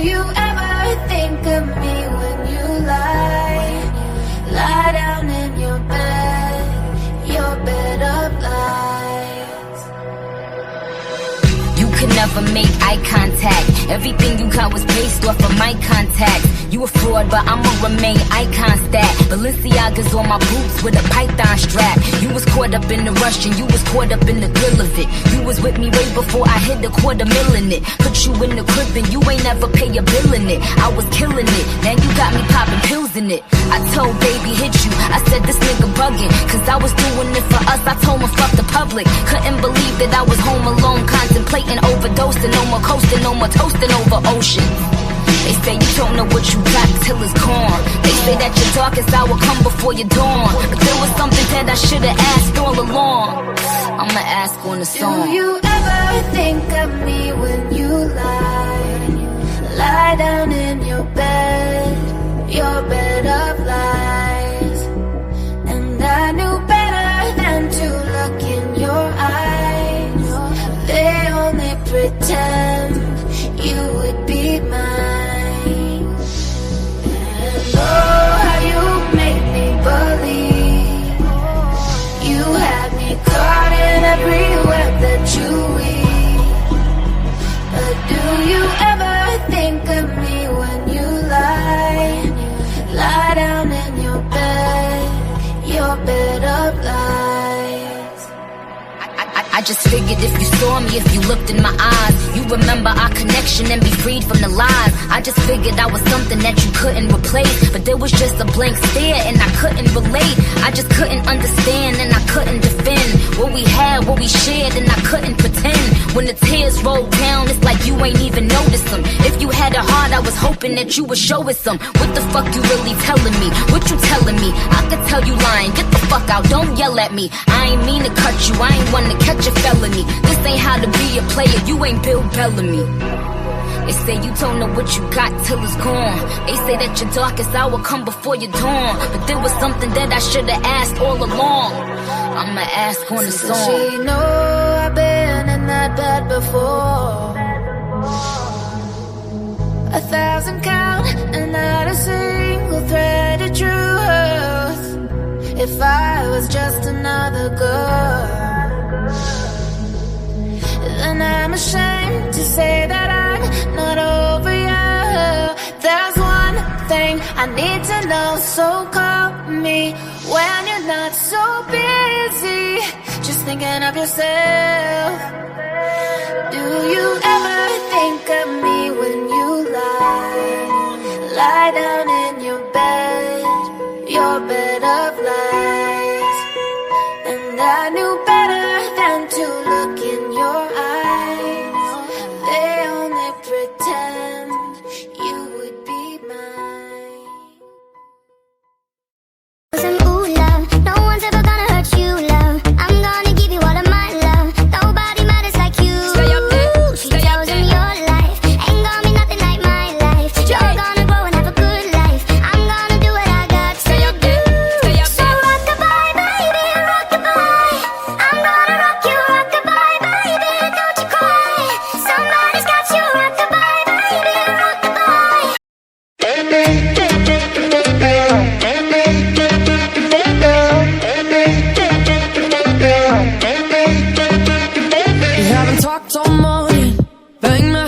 you ever think of me when you lie down in your bed of lies? You could never make eye contact. Everything you got was based off of my contacts. You a fraud, but I'ma remain icon stat. Balenciaga's on my boots with a python strap. You was caught up in the rush and you was caught up in the thrill of it. You was with me way before I hit $250,000 in it. Put you in the crib and you ain't never pay a bill in it. I was killing it, now you got me popping pills in it. I told baby hit you, I said this nigga bugging, cause I was doing it for us. I told him fuck the public. Couldn't believe that I was home alone, contemplating overdosing. No more coasting, no more toasting over ocean. They say you don't know what you got till it's gone. They say that your darkest hour come before your dawn. But there was something that I should've asked all along. I'ma ask on the song. Do you ever think of me when you lie down in your bed of lies? And I knew better than to look in your eyes. They only pretend you would be mine. And oh, how you made me believe. You had me caught in every web that you weave. But do you ever think of me when you lie down in your bed of lies? I just figured if you saw me, if you looked in my eyes, you remember our connection and be freed from the lies. I just figured I was something that you couldn't replace, but there was just a blank stare and I couldn't relate. I just couldn't understand and I couldn't defend what we had, what we shared, and I couldn't pretend. When the tears rolled down, it's like you ain't even noticed them. If you had a heart, I was hoping that you would show us some. What the fuck you really telling me? What you telling me? I could tell you lying. Get the fuck out, don't yell at me. I ain't mean to cut you, I ain't want to catch a felony. This ain't how to be a player, you ain't Bill Bellamy. They say you don't know what you got till it's gone. They say that your darkest hour come before your dawn. But there was something that I should've asked all along. I'ma ask on the song. Does she know I've been in that bed before? 1,000 count and not a single thread of truth. If I was just another girl, then I'm ashamed to say that I'm not over you. There's one thing I need to know, so call me when you're not so busy, just thinking of yourself.